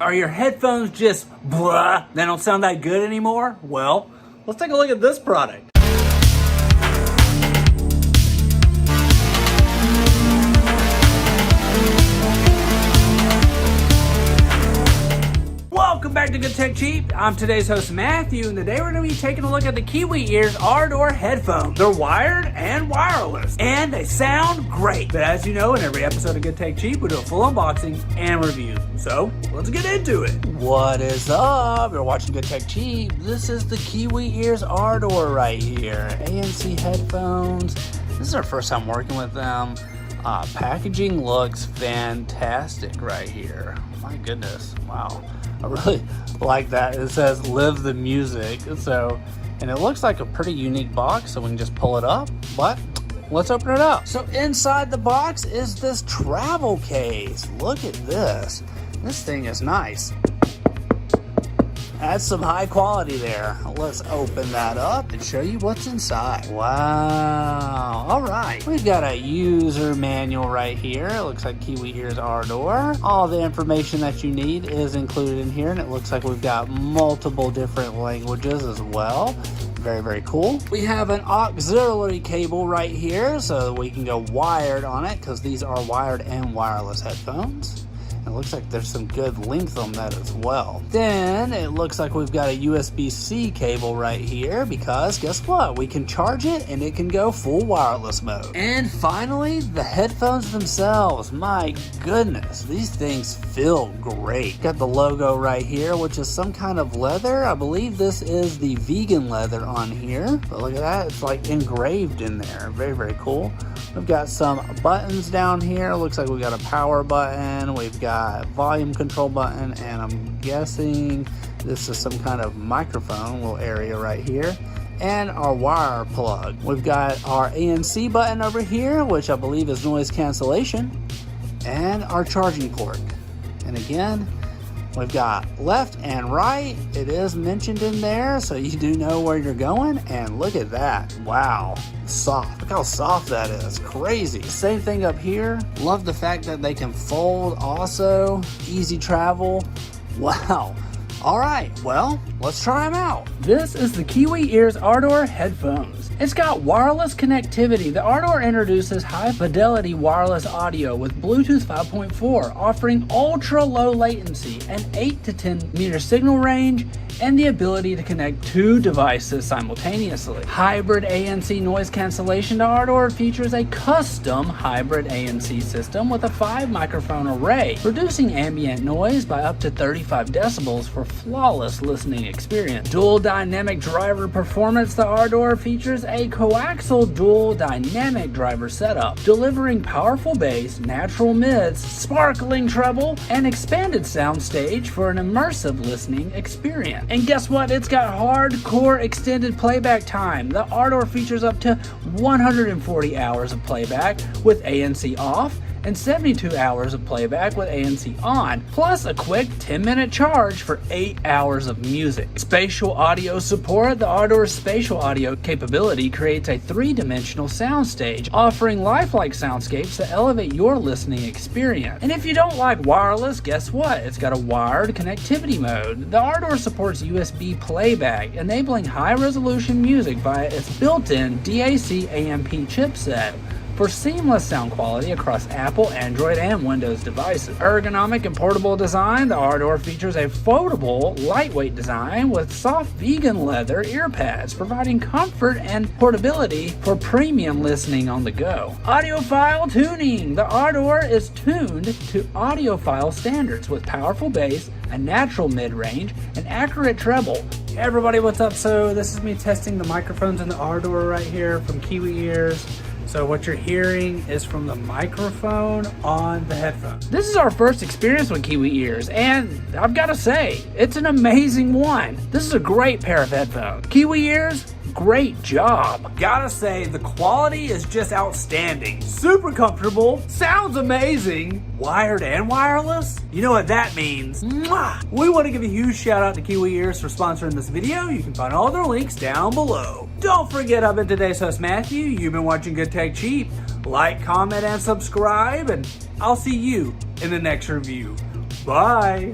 Are your headphones just blah? They don't sound that good anymore? Well, let's take a look at this product. Welcome back to Good Tech Cheap. I'm today's host Matthew, and today we're going to be taking a look at the Kiwi Ears Ardor headphones. They're wired and wireless, and they sound great. But as you know, in every episode of Good Tech Cheap, we do a full unboxing and review. So let's get into it. What is up? You're watching Good Tech Cheap. This is the Kiwi Ears Ardor right here. ANC headphones. This is our first time working with them. Packaging looks fantastic right here. My goodness, wow. I really like that. It says live the music. And it looks like a pretty unique box, so we can just pull it up, but let's open it up. So inside the box is this travel case. Look at this. This thing is nice. That's some high quality there. Let's open that up and show you what's inside. Wow. All right. We've got a user manual right here. It looks like Kiwi Ears Ardor. All the information that you need is included in here, and it looks like we've got multiple different languages as well. Very, very cool. We have an auxiliary cable right here so we can go wired on it, because these are wired and wireless headphones. It looks like there's some good length on that as well. Then it looks like we've got a USB-C cable right here, because guess what? We can charge it and it can go full wireless mode. And finally, the headphones themselves. My goodness, these things feel great. Got the logo right here, which is some kind of leather. I believe this is the vegan leather on here. But look at that, it's like engraved in there. Very, very cool. We've got some buttons down here. Looks like we've got a power button. We've got volume control button, and I'm guessing this is some kind of microphone little area right here, and our wire plug. We've got our ANC button over here, which I believe is noise cancellation, and our charging port. And again, we've got left and right. It is mentioned in there, so you do know where you're going. And look at that. Wow. Soft. Look how soft that is. Crazy. Same thing up here. Love the fact that they can fold also. Easy travel. Wow. All right, well, let's try them out. This is the Kiwi Ears Ardor headphones. It's got wireless connectivity. The Ardor introduces high-fidelity wireless audio with Bluetooth 5.4, offering ultra-low latency, an 8 to 10 meter signal range, and the ability to connect two devices simultaneously. Hybrid ANC noise cancellation. The Ardor features a custom hybrid ANC system with a 5 microphone array, reducing ambient noise by up to 35 decibels for flawless listening experience. Dual dynamic driver performance. The Ardor features a coaxial dual dynamic driver setup, delivering powerful bass, natural mids, sparkling treble, and expanded soundstage for an immersive listening experience. And guess what? It's got hardcore extended playback time. The Ardor features up to 140 hours of playback with ANC off, and 72 hours of playback with ANC on, plus a quick 10-minute charge for 8 hours of music. Spatial audio support. The Ardor's spatial audio capability creates a 3-dimensional soundstage, offering lifelike soundscapes that elevate your listening experience. And if you don't like wireless, guess what? It's got a wired connectivity mode. The Ardor supports USB playback, enabling high-resolution music via its built-in DAC AMP chipset for seamless sound quality across Apple, Android, and Windows devices. Ergonomic and portable design. The Ardor features a foldable, lightweight design with soft vegan leather ear pads, providing comfort and portability for premium listening on the go. Audiophile tuning. The Ardor is tuned to audiophile standards with powerful bass, a natural mid-range, and accurate treble. Hey everybody, what's up? So this is me testing the microphones in the Ardor right here from Kiwi Ears. So what you're hearing is from the microphone on the headphones. This is our first experience with Kiwi Ears, and I've got to say, it's an amazing one. This is a great pair of headphones. Kiwi Ears, great job. Gotta say, the quality is just outstanding. Super comfortable, sounds amazing. Wired and wireless? You know what that means. Mwah! We want to give a huge shout out to Kiwi Ears for sponsoring this video. You can find all their links down below. Don't forget, I've been today's host Matthew. You've been watching Good Tech Cheap. Like, comment, and subscribe, and I'll see you in the next review. Bye.